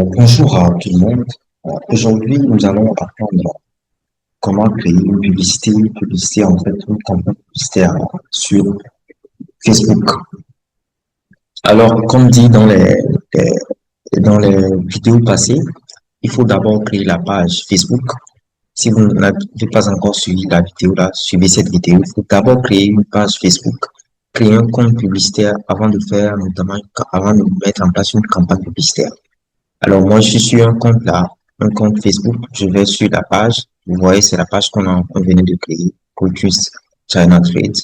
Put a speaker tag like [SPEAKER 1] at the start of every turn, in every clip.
[SPEAKER 1] Bonjour à tout le monde. Aujourd'hui, nous allons apprendre comment créer une publicité en fait, une campagne publicitaire sur Facebook. Alors, comme dit dans les vidéos passées, il faut d'abord créer la page Facebook. Si vous n'avez pas encore suivi la vidéo là, suivez cette vidéo. Il faut d'abord créer une page Facebook, créer un compte publicitaire avant de faire, notamment, avant de mettre en place une campagne publicitaire. Alors, moi, je suis sur un compte là, un compte Facebook. Je vais sur la page. Vous voyez, c'est la page qu'on venait de créer, Cultus China Trade.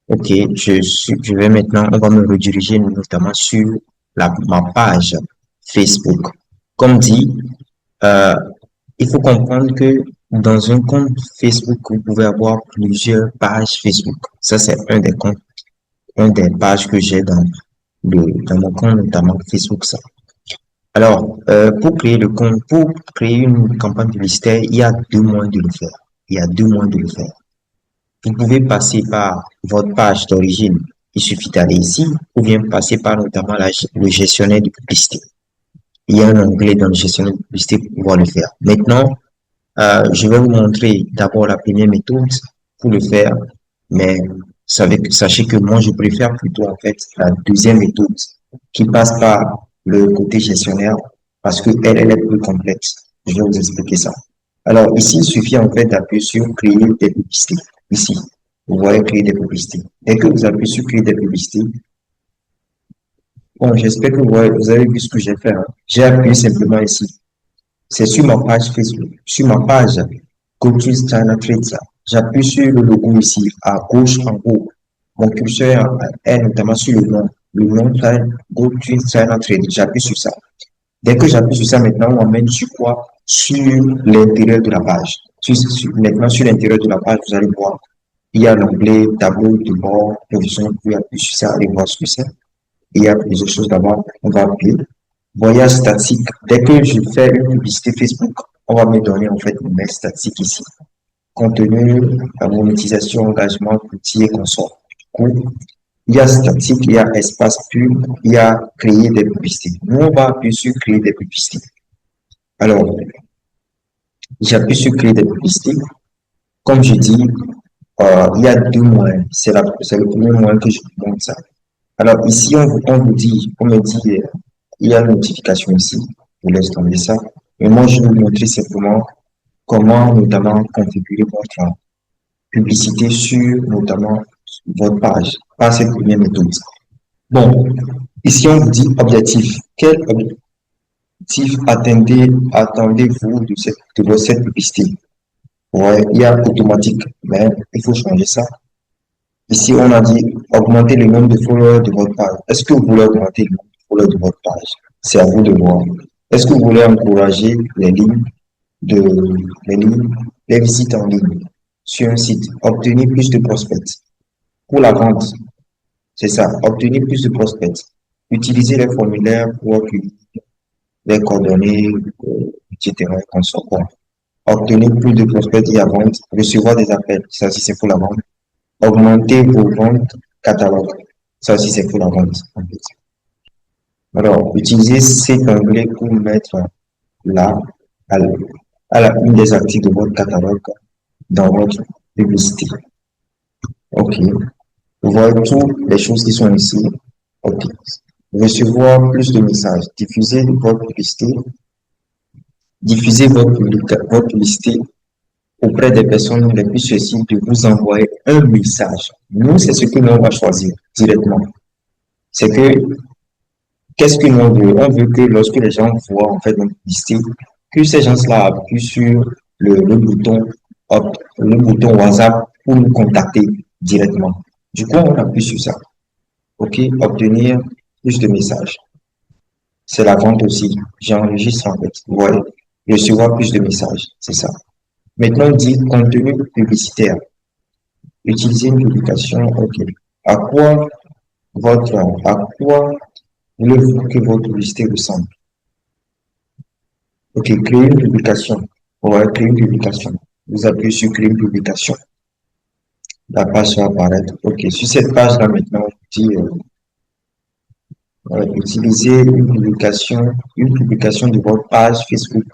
[SPEAKER 1] OK, je vais maintenant, on va me rediriger notamment sur ma page Facebook. Comme dit, euh, il faut comprendre que dans un compte Facebook, vous pouvez avoir plusieurs pages Facebook. Ça, c'est un des comptes, un des pages que j'ai dans mon compte, notamment Facebook, ça. Alors, pour créer le compte, pour créer une campagne publicitaire, il y a deux moyens de le faire. Il y a deux moyens de le faire. Vous pouvez passer par votre page d'origine. Il suffit d'aller ici, ou bien passer par notamment le gestionnaire de publicité. Il y a un onglet dans le gestionnaire de publicité pour pouvoir le faire. Maintenant, je vais vous montrer d'abord la première méthode pour le faire, mais sachez que moi, je préfère plutôt en fait la deuxième méthode qui passe par le côté gestionnaire parce que elle est plus complexe. Je vais vous expliquer ça. Alors ici, il suffit en fait d'appuyer sur créer des publicités. Ici, vous voyez créer des publicités. Dès que vous appuyez sur créer des publicités, bon, j'espère que vous avez vu ce que j'ai fait, hein. J'ai appuyé simplement ici. C'est sur ma page Facebook, sur ma page Cultus China Trade. J'appuie sur le logo ici, à gauche en haut. Mon curseur est notamment sur le nom Cultus China Trade. J'appuie sur ça. Dès que j'appuie sur ça, maintenant, on m'amène sur quoi? Sur l'intérieur de la page. Maintenant, sur l'intérieur de la page, vous allez voir, il y a l'onglet tableau de bord, position, vous pouvez appuyer sur ça, allez voir ce que c'est. Il y a plusieurs choses d'abord, on va appuyer. Voyage statique. Dès que je fais une publicité Facebook, on va me donner en fait mes statistiques ici. Contenu, la monétisation, engagement, outils et consorts. Il y a statique, il y a espace pub, il y a créer des publicités. Nous, on va appuyer sur créer des publicités. Alors, j'appuie sur créer des publicités. Comme je dis, il y a deux moyens. C'est le premier moyen que je vous montre ça. Alors, ici, on me dit, il y a une notification ici. Je laisse tomber ça. Et moi, je vais vous montrer simplement comment, notamment, configurer votre publicité sur, notamment, votre page, par cette première méthode. Bon, ici, on vous dit objectif. Quel objectif attendez-vous de cette publicité? Ouais, il y a automatique, mais il faut changer ça. Ici, on a dit augmenter le nombre de followers de votre page. Est-ce que vous voulez augmenter le nombre de followers de votre page? C'est à vous de voir. Est-ce que vous voulez encourager de, les lignes, les visites en ligne sur un site? Obtenir plus de prospects. Pour la vente, c'est ça. Obtenir plus de prospects. Utiliser les formulaires pour accueillir les coordonnées, etc. Obtenir plus de prospects et à vente. Recevoir des appels. Ça aussi, c'est pour la vente. Augmenter vos ventes catalogue. Ça aussi, c'est pour la vente, en fait. Alors, utilisez cet onglet pour mettre là, à la une des articles de votre catalogue dans votre publicité. OK. Vous voyez toutes les choses qui sont ici. OK. Recevoir plus de messages. Diffuser votre publicité. Diffuser votre publicité auprès des personnes les plus susceptibles de vous envoyer un message. Nous, c'est ce que nous, on va choisir directement. C'est que, qu'est-ce que nous on veut? On veut que lorsque les gens voient, en fait, notre publicité, que ces gens-là appuient sur le bouton WhatsApp pour nous contacter directement. Du coup, on appuie sur ça. OK, obtenir plus de messages. C'est la vente aussi. J'enregistre, en fait. Vous voyez, recevoir plus de messages. C'est ça. Maintenant, on dit contenu publicitaire. Utiliser une publication, OK. À quoi voulez-vous que votre publicité ressemble? OK, créer une publication. On va créer une publication. Vous appuyez sur créer une publication. La page va apparaître. OK, sur cette page-là, maintenant, on dit Utiliser une publication de votre page Facebook.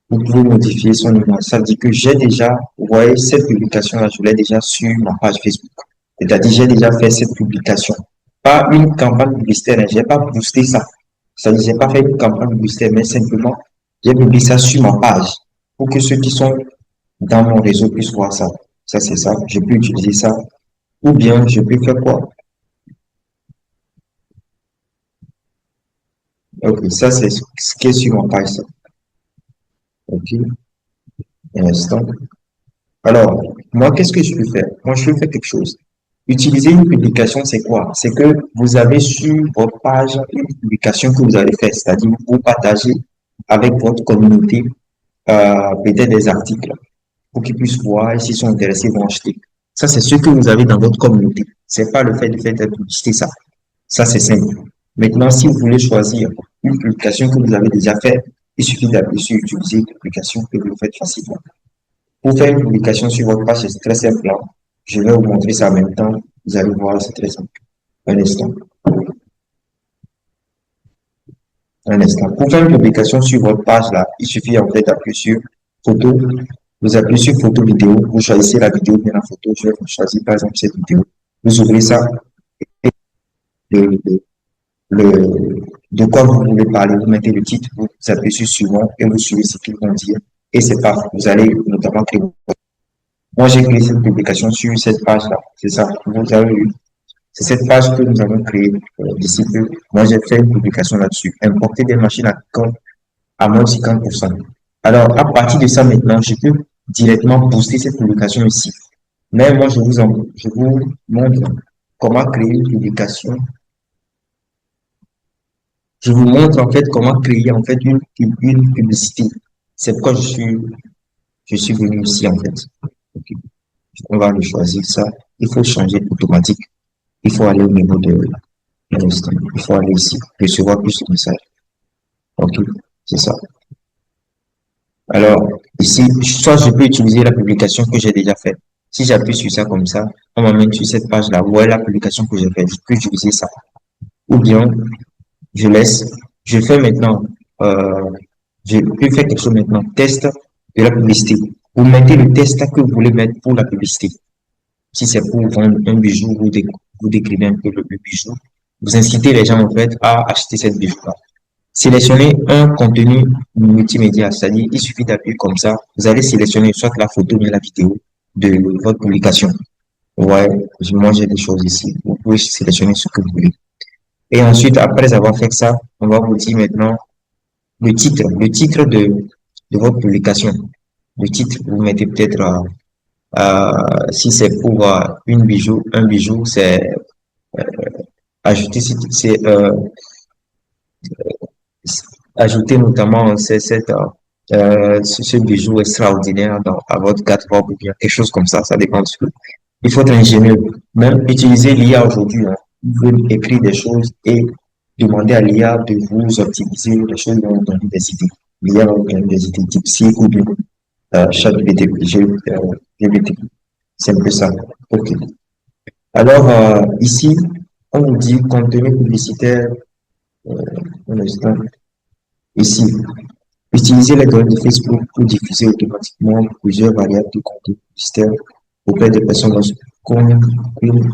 [SPEAKER 1] Vous pouvez modifier son image. Ça veut dire que j'ai déjà, vous voyez, cette publication-là, je l'ai déjà sur ma page Facebook. C'est-à-dire, j'ai déjà fait cette publication. Pas une campagne publicitaire, hein, j'ai pas boosté ça. Ça veut dire, j'ai pas fait une campagne publicitaire, mais simplement, j'ai publié ça sur ma page pour que ceux qui sont dans mon réseau puissent voir ça. Ça, c'est ça. Je peux utiliser ça. Ou bien, je peux faire quoi? Ok, ça, c'est ce qui est sur ma page, ça. Ok, un instant. Alors, moi, qu'est-ce que je peux faire? Moi, je peux faire quelque chose. Utiliser une publication, c'est quoi? C'est que vous avez sur votre page une publication que vous avez faite, c'est-à-dire vous partagez avec votre communauté peut-être des articles pour qu'ils puissent voir et s'ils sont intéressés, ils vont acheter. Ça, c'est ce que vous avez dans votre communauté. C'est pas le fait de faire de la publicité, ça. Ça, c'est simple. Maintenant, si vous voulez choisir une publication que vous avez déjà faite, il suffit d'appuyer sur utiliser une publication que vous faites facilement. Pour faire une publication sur votre page, c'est très simple, hein. Je vais vous montrer ça en même temps. Vous allez voir, c'est très simple. Un instant. Un instant. Pour faire une publication sur votre page, là, il suffit en fait d'appuyer sur photo. Vous appuyez sur photo vidéo. Vous choisissez la vidéo bien la photo. Je vais choisir par exemple cette vidéo. Vous ouvrez ça. Et le, le, le- de quoi vous voulez parler. Vous mettez le titre. Vous appuyez sur suivant et vous suivez ce qu'ils vont dire. Et c'est parti. Vous allez notamment créer. Moi, j'ai créé cette publication sur cette page-là. C'est ça. Vous avez eu. C'est cette page que nous avons créée d'ici peu. Moi, j'ai fait une publication là-dessus. Importer des machines à code à moins de 50%. Alors, à partir de ça, maintenant, je peux directement poster cette publication ici. Mais moi, je vous montre comment créer une publication. Je vous montre en fait comment créer en fait une publicité. C'est pourquoi je suis venu ici en fait. Ok. On va le choisir ça. Il faut changer automatique. Il faut aller au niveau de l'instant. Il faut aller ici. Recevoir plus de messages. Ok. C'est ça. Alors, ici, soit je peux utiliser la publication que j'ai déjà faite. Si j'appuie sur ça comme ça, on m'amène sur cette page-là. Où est la publication que j'ai faite? Je peux utiliser ça. Ou bien, je laisse, je fais maintenant, euh, je peux faire quelque chose maintenant. Test de la publicité. Vous mettez le test que vous voulez mettre pour la publicité. Si c'est pour vendre un bijou, vous décrivez un peu le bijou. Vous incitez les gens, en fait, à acheter cette bijou-là. Sélectionnez un contenu multimédia, c'est-à-dire il suffit d'appuyer comme ça. Vous allez sélectionner soit la photo ou la vidéo de votre publication. Ouais, moi j'ai des choses ici. Vous pouvez sélectionner ce que vous voulez. Et ensuite, après avoir fait ça, on va vous dire maintenant le titre de votre publication. Le titre, vous mettez peut-être, si c'est pour un bijou, c'est ajouter, ajouter notamment ce bijou extraordinaire à votre garde-robe ou bien quelque chose comme ça dépend de ce que. Il faut être ingénieux. Même utiliser l'IA aujourd'hui, hein. Vous pouvez écrire des choses et demander à l'IA de vous optimiser les choses dont vous donner des idées. L'IA va vous donner des idées typiques ou bien ChatGPT, GPT. C'est un peu ça. OK. Alors, ici, on vous dit contenu publicitaire, euh, un instant. Ici, utilisez les données de Facebook pour diffuser automatiquement plusieurs variables de contenu publicitaire auprès des personnes lorsqu'une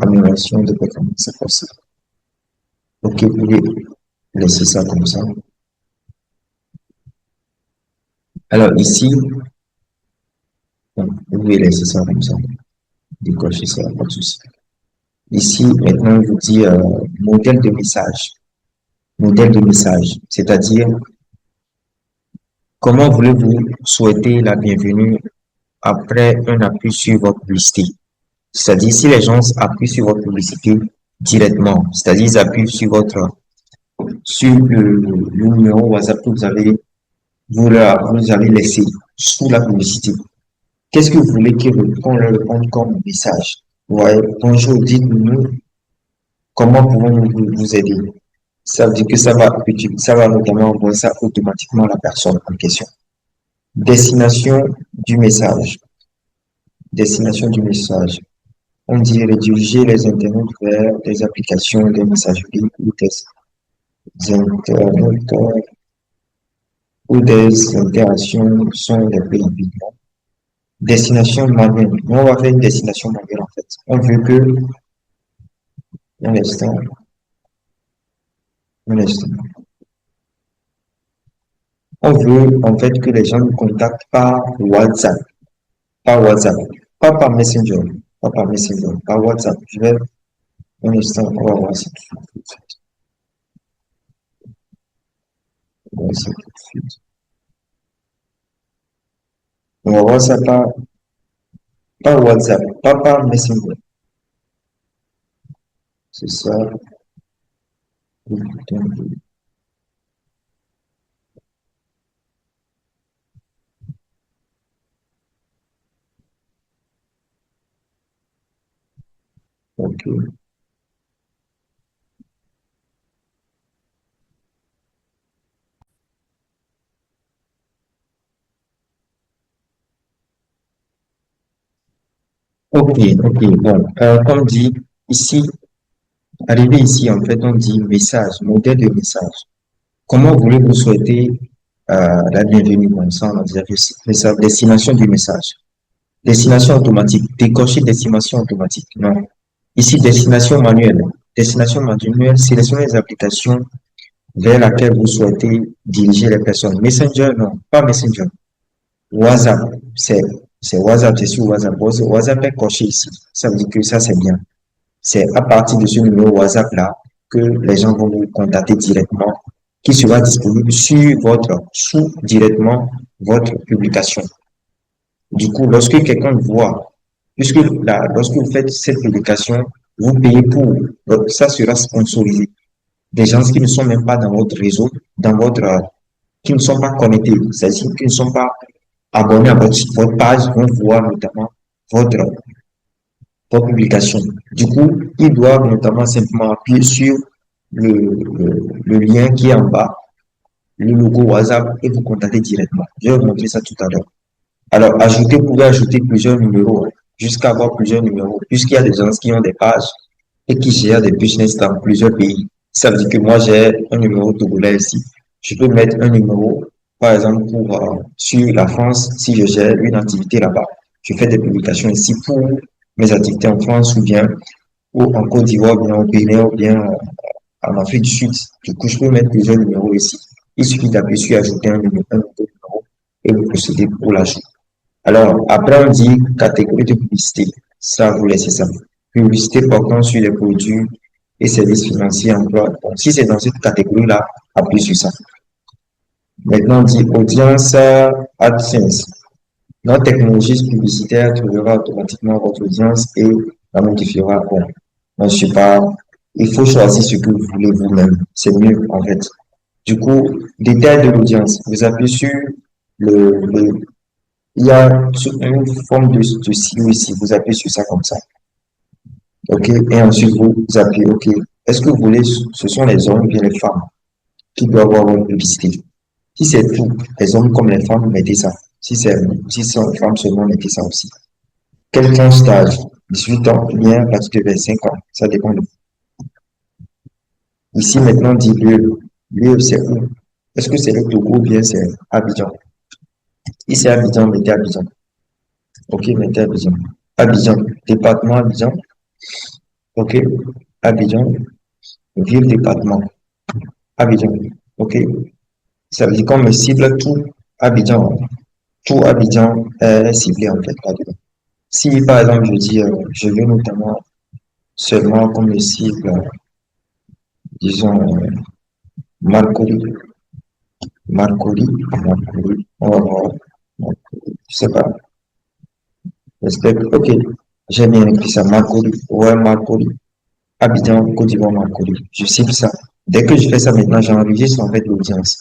[SPEAKER 1] amélioration de performance est possible. Ok, vous pouvez laisser ça comme ça. Alors ici, bon, vous pouvez laisser ça comme ça. Décocher ça, pas de souci. Ici, maintenant, je vous dis modèle de message. Modèle de message, c'est-à-dire comment voulez-vous souhaiter la bienvenue après un appui sur votre publicité. C'est-à-dire, si les gens appuient sur votre publicité directement, c'est-à-dire, ils appuient sur le numéro WhatsApp que vous avez laissé sous la publicité. Qu'est-ce que vous voulez qu'on leur réponde comme message? Vous voyez, bonjour, dites-nous comment pouvons-nous vous aider? Ça veut dire que ça va notamment envoyer ça automatiquement à la personne en question. Destination du message. Destination du message. On dit rediriger les internautes vers des applications, des messageries ou des des internautes ou des interactions sont les pays évidents. Destination manuelle. Nous, on va faire une destination manuelle en fait. On veut que, un instant, un instant. On veut en fait que les gens nous contactent par WhatsApp. Par WhatsApp. Pas par Messenger. Pas par Messenger. Par WhatsApp. Je vais, un instant, on va voir ça tout de suite. On va voir ça tout de suite. On va voir ça par WhatsApp, pas par Messenger. C'est ça. Ok. Ok, ok. Bon, comme dit, ici, arrivé ici, en fait, on dit message, modèle de message. Comment voulez-vous souhaiter la bienvenue comme ça, on a déjà fait ça, destination du message. Destination automatique, décocher destination automatique. Non. Ici, destination manuelle. Destination manuelle, sélectionnez les applications vers laquelle vous souhaitez diriger les personnes. Messenger, non, pas Messenger. WhatsApp, c'est, c'est WhatsApp, c'est sur WhatsApp. WhatsApp est coché ici. Ça veut dire que ça, c'est bien. C'est à partir de ce numéro WhatsApp-là que les gens vont vous contacter directement, qui sera disponible sous directement votre publication. Du coup, lorsque quelqu'un voit, lorsque vous faites cette publication, vous payez pour, donc ça sera sponsorisé. Des gens qui ne sont même pas dans votre réseau, qui ne sont pas connectés, c'est-à-dire qui ne sont pas abonnés à votre page, vont voir notamment votre, votre publication. Du coup, ils doivent notamment simplement appuyer sur le lien qui est en bas, le logo WhatsApp, et vous contacter directement. Je vais vous montrer ça tout à l'heure. Alors, vous pouvez ajouter plusieurs numéros, hein, jusqu'à avoir plusieurs numéros, puisqu'il y a des gens qui ont des pages et qui gèrent des business dans plusieurs pays. Ça veut dire que moi, j'ai un numéro togolais ici. Je peux mettre un numéro, par exemple, sur la France, si je gère une activité là-bas. Je fais des publications ici pour mes activités en France ou en Côte d'Ivoire, bien au Bénin, ou bien en Afrique du Sud. Du coup, je peux mettre plusieurs numéros ici. Il suffit d'appuyer sur ajouter un nouveau numéro et vous procédez pour l'ajout. Alors, après, on dit catégorie de publicité. Ça, vous laissez ça. Publicité portant sur les produits et services financiers emploi. Bon, si c'est dans cette catégorie-là, appuyez sur ça. Maintenant, on dit audience AdSense. Notre technologie publicitaire trouvera automatiquement votre audience et la modifiera. Bon, moi, je sais pas. Il faut choisir ce que vous voulez vous-même. C'est mieux, en fait. Du coup, détail de l'audience. Vous appuyez sur le il y a une forme de silo ici. Vous appuyez sur ça comme ça. OK? Et ensuite, vous appuyez OK. Est-ce que vous voulez, ce sont les hommes ou bien les femmes qui doivent avoir une publicité? Si c'est tout, les hommes comme les femmes, mettez ça. Si c'est une femme seulement, mettez ça aussi. Quel tranche d'âge? 18 ans, ou bien à partir de 25 ans. Ça dépend de vous. Ici, maintenant, dit lieu. Lieu, c'est où? Est-ce que c'est le Togo ou bien c'est Abidjan? Si c'est Abidjan, mettez Abidjan. OK, mettez Abidjan. Abidjan, département Abidjan. OK, Abidjan, ville, département. Abidjan. OK, ça veut dire qu'on me cible tout Abidjan. Tout Abidjan est ciblé en fait là-dedans. Si par exemple je dis, je veux notamment seulement qu'on me cible, disons, Marcory, Marcory, on va voir, Marcory, je sais pas, respect, ok, j'ai bien écrit ça, Marcory, ouais, Marcory, Abidjan, Côte d'Ivoire, Marcory, je cible ça. Dès que je fais ça maintenant, j'enregistre en fait l'audience.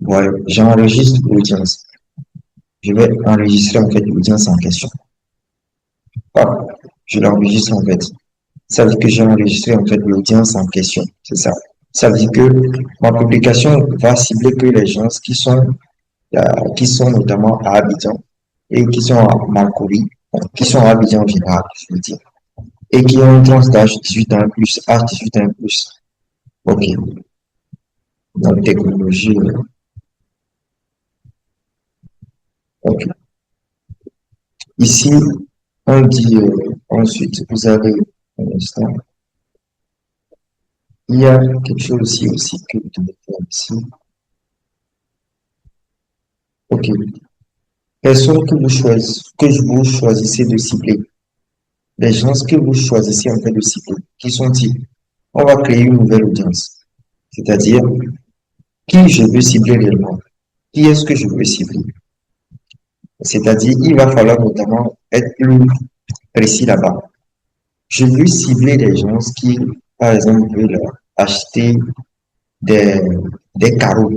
[SPEAKER 1] Voilà, j'enregistre l'audience. Je vais enregistrer en fait l'audience en question. Hop, je l'enregistre en fait. Ça veut dire que j'ai enregistré en fait l'audience en question. C'est ça. Ça veut dire que ma publication va cibler que les gens qui sont notamment à Abidjan et qui sont à Marcory, qui sont à Abidjan en général, je veux dire, et qui ont une tranche d'âge 18 ans et plus, âge 18 ans et plus. Ok. dans la technologie. Ok. Ici, on dit ensuite, vous avez un instant, il y a quelque chose aussi que vous devez faire ici. Ok. Personne que vous choisissez de cibler. Les gens que vous choisissez en fait de cibler. Qui sont-ils? On va créer une nouvelle audience. C'est-à-dire, qui je veux cibler réellement? Qui est-ce que je veux cibler? C'est-à-dire, il va falloir notamment être plus précis là-bas. Je veux cibler les gens qui, par exemple, veulent acheter des, des carreaux,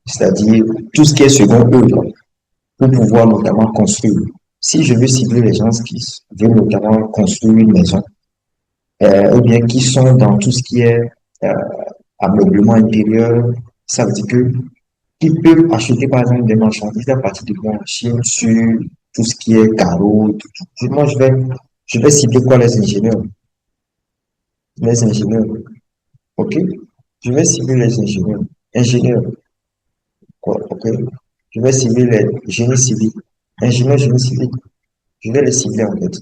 [SPEAKER 1] c'est-à-dire tout ce qui est second œuvre, pour pouvoir notamment construire. Si je veux cibler les gens qui veulent notamment construire une maison, ou bien qui sont dans tout ce qui est euh, ameublement intérieur, ça veut dire que qui peuvent acheter par exemple des marchandises à partir de mon Chine sur tout ce qui est carreaux, tout. Moi, je vais cibler quoi les ingénieurs? Les ingénieurs, ok? Je vais cibler les ingénieurs. Ingénieurs, quoi, ok? Je vais cibler les génies civils. Ingénieurs, génie civil. Je vais les cibler en fait.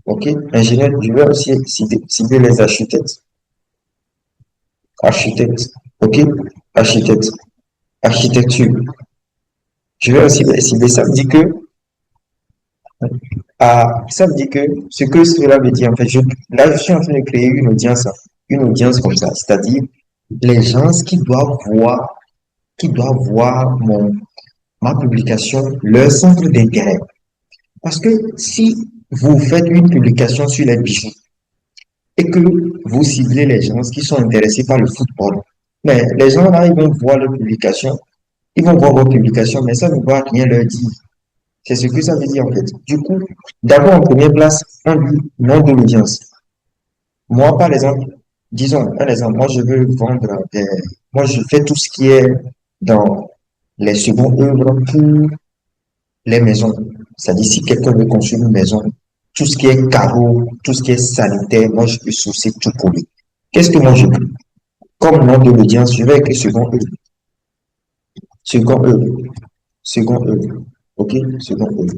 [SPEAKER 1] Ok? Ingénieurs, je vais aussi cibler les architectes. Architectes, ok? Architectes, architecture. Je vais aussi les cibler. Ça veut dire que ça veut dire que ce que cela veut dire, en fait, là, je suis en train de créer une audience comme ça, c'est-à-dire les gens qui doivent voir ma publication, leur centre d'intérêt. Parce que si vous faites une publication sur les bijoux et que vous ciblez les gens qui sont intéressés par le football, mais les gens là, ils vont voir leur publication, ils vont voir votre publication, mais ça ne va rien leur dire. C'est ce que ça veut dire en fait. Du coup, d'abord en première place, on dit nom de l'audience. Moi, par exemple, disons un exemple, moi je veux vendre moi je fais tout ce qui est dans les secondes œuvres pour les maisons. C'est-à-dire si quelqu'un veut construire une maison, tout ce qui est carreau, tout ce qui est sanitaire, moi je peux sourcer tout pour lui. Qu'est-ce que moi je veux? Comme nom de l'audience, je vais écrire second œuvre, second œuvre, ok, second œuvre.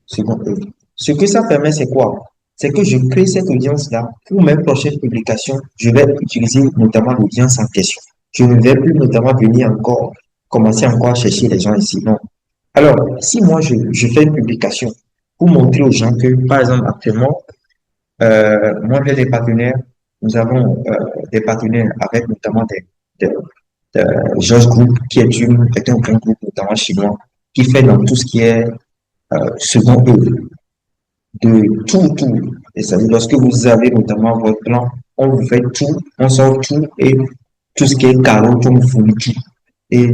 [SPEAKER 1] Second œuvre. Ce que ça permet, c'est quoi? C'est que je crée cette audience-là. Pour mes prochaines publications, je vais utiliser notamment l'audience en question. Je ne vais plus notamment venir encore, commencer encore à chercher les gens ici. Non. Alors, si moi, je fais une publication pour montrer aux gens que, par exemple, actuellement, moi, j'ai des partenaires, nous avons des partenaires avec notamment des, George Group, est un grand groupe notamment chinois, qui fait dans tout ce qui est second œuvre de tout. Et ça veut dire, lorsque vous avez notamment votre plan, on vous fait tout, on sort tout et tout ce qui est carreau, on vous fournit tout. Et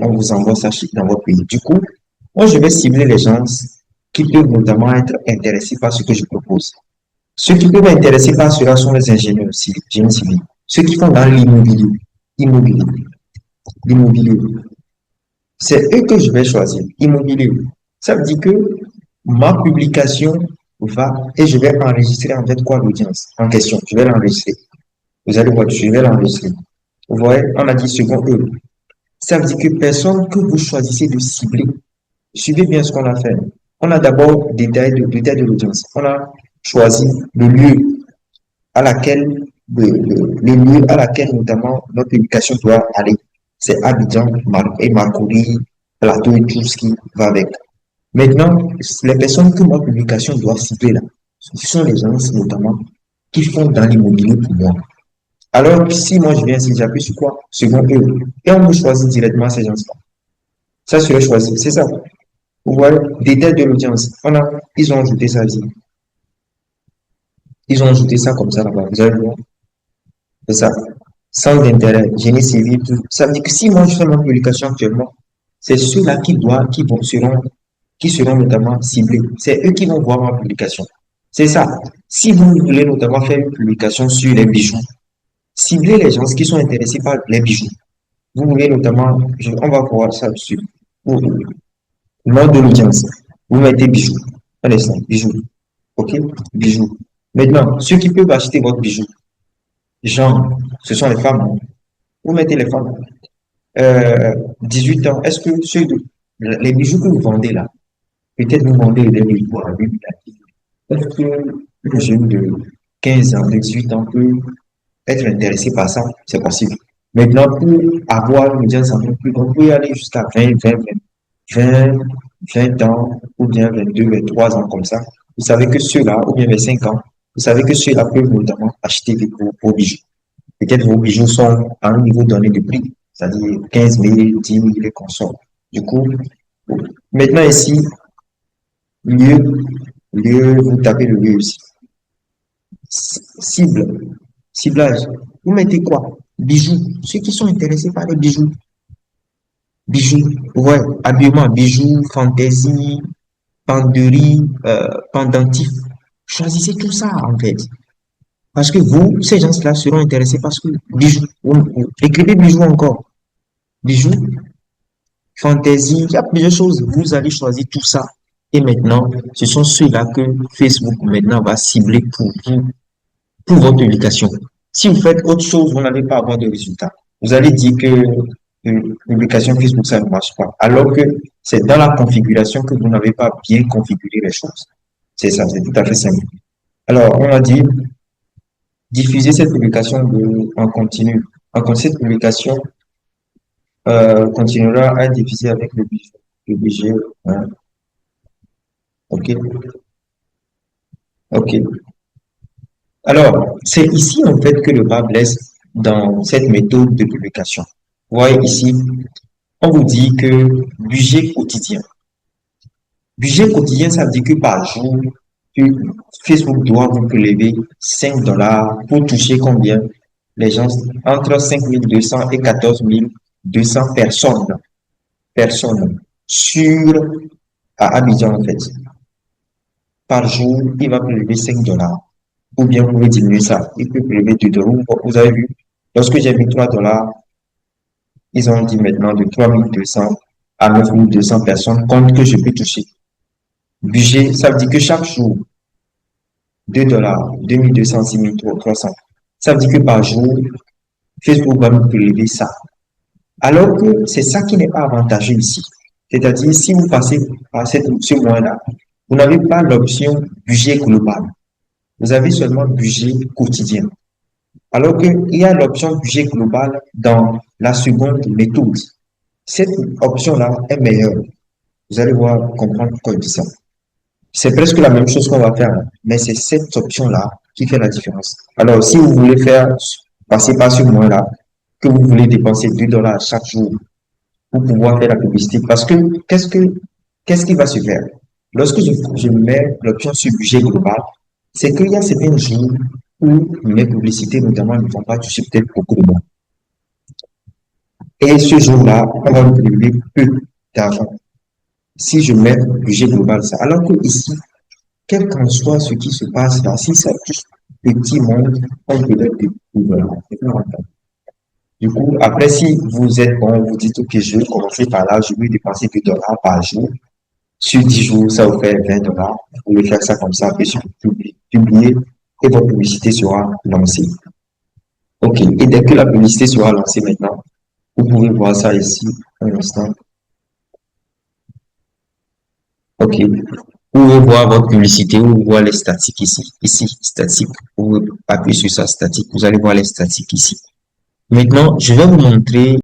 [SPEAKER 1] on vous envoie ça dans votre pays. Du coup, moi, je vais cibler les gens qui peuvent notamment être intéressés par ce que je propose. Ceux qui peuvent être intéressés par cela sont les ingénieurs civils, génie civil. Ceux qui font dans immobilier, l'immobilier. C'est eux que je vais choisir. Immobilier. Ça veut dire que ma publication va et je vais enregistrer en fait quoi l'audience en question. Je vais l'enregistrer. Vous allez voir, je vais l'enregistrer. Vous voyez, on a dit second E. Ça veut dire que personne que vous choisissez de cibler, suivez bien ce qu'on a fait. On a d'abord détail de l'audience. On a choisi le lieu à laquelle, le lieu à laquelle notamment notre publication doit aller. C'est Abidjan et Marcory, Plateau et tout ce qui va avec. Maintenant, les personnes que ma publication doit cibler là, ce sont les gens notamment qui font dans l'immobilier pour moi. Alors, si moi je viens ici, j'appuie sur quoi? Second eux. Et on me choisit directement ces gens-là. Ça serait choisi, c'est ça. Vous voyez, détail de l'audience. Ils ont ajouté ça ici. Ils ont ajouté ça comme ça là-bas. Vous allez voir. C'est ça. Centre d'intérêt, génie civil, tout. Ça veut dire que si moi je fais ma publication actuellement, c'est ceux-là qui seront notamment ciblés. C'est eux qui vont voir ma publication. C'est ça. Si vous voulez notamment faire une publication sur les bijoux, ciblez les gens qui sont intéressés par les bijoux. Vous voulez notamment, on va voir ça dessus. Nom de l'audience. Vous mettez bijoux. Un instant, bijoux. OK? Bijoux. Maintenant, ceux qui peuvent acheter votre bijou, Jean, Ce sont les femmes. Vous mettez les femmes. 18 ans. Est-ce que les bijoux que vous vendez là, peut-être vous vendez des bijoux à 8 000. Est-ce que le jeune de 15 ans, de 18 ans peut être intéressé par ça? C'est possible. Maintenant, pour avoir une audience un peu plus grande, vous pouvez aller jusqu'à 20, 20 ans, ou bien 22, 23 ans comme ça. Vous savez que ceux-là, ou bien 25 ans, vous savez que ceux-là peuvent notamment acheter vos bijoux. Peut-être vos bijoux sont à un niveau donné de prix, c'est-à-dire 15 000, 10 000 et consorts. Du coup, maintenant ici, lieu, vous tapez le lieu ici. Cible, ciblage. Vous mettez quoi? Bijoux. Ceux qui sont intéressés par les bijoux. Bijoux, ouais, habillement, bijoux, fantaisie, penderie, pendentif. Choisissez tout ça, en fait. Parce que vous, ces gens-là seront intéressés parce que bijoux, écrivez bijoux encore. Bijoux, fantaisie, il y a plusieurs choses. Vous allez choisir tout ça. Et maintenant, ce sont ceux-là que Facebook maintenant va cibler pour votre publication. Si vous faites autre chose, vous n'allez pas avoir de résultat. Vous allez dire que une publication Facebook, ça ne marche pas. Alors que c'est dans la configuration que vous n'avez pas bien configuré les choses. C'est ça, c'est tout à fait simple. Alors, on a dit diffuser cette publication en continu. Cette publication continuera à être diffusée avec le budget. Hein. OK. OK. Alors, c'est ici en fait que le bas blesse dans cette méthode de publication. Vous voyez ici, on vous dit que budget quotidien. Budget quotidien, ça veut dire que par jour, Facebook doit vous prélever 5 dollars pour toucher combien? Les gens entre 5 200 et 14 200 personnes à Abidjan en fait. Par jour, il va prélever 5 dollars. Ou bien vous pouvez diminuer ça. Il peut prélever 2 dollars. Vous avez vu, lorsque j'ai mis 3 dollars, ils ont dit maintenant de 3 200 à 9 200 personnes compte que je peux toucher. Budget, ça veut dire que chaque jour, 2 dollars, 2 200, 6 300. Ça veut dire que par jour, Facebook va me prélever ça. Alors que c'est ça qui n'est pas avantageux ici. C'est-à-dire, si vous passez par ce moyen-là, vous n'avez pas l'option budget global. Vous avez seulement budget quotidien. Alors qu'il y a l'option budget global dans la seconde méthode. Cette option-là est meilleure. Vous allez voir, comprendre pourquoi je dis ça. C'est presque la même chose qu'on va faire, mais c'est cette option-là qui fait la différence. Alors, si vous voulez passer par ce moyen-là, que vous voulez dépenser 2 dollars chaque jour pour pouvoir faire la publicité, parce que qu'est-ce qui va se faire? Lorsque je mets l'option sur budget global, c'est qu'il y a certains jours où mes publicités, notamment, ne vont pas toucher peut-être beaucoup de monde. Et ce jour-là, on va me prélever peu d'argent. Si je mets budget global, ça. Alors que ici, quel qu'en soit ce qui se passe là, si ça touche petit monde, on peut être voilà. Du coup, après, si vous êtes bon, vous dites, OK, je vais commencer par là, je vais dépenser 2 dollars par jour. Sur 10 jours, ça vous fait 20 dollars. Vous pouvez faire ça comme ça, puis publier, et votre publicité sera lancée. OK. Et dès que la publicité sera lancée maintenant, vous pouvez voir ça ici, un instant. OK. Vous pouvez voir votre publicité, vous voir les statistiques ici. Ici, statistique. Vous pouvez appuyer sur ça, statistique. Vous allez voir les statistiques ici. Maintenant, je vais vous montrer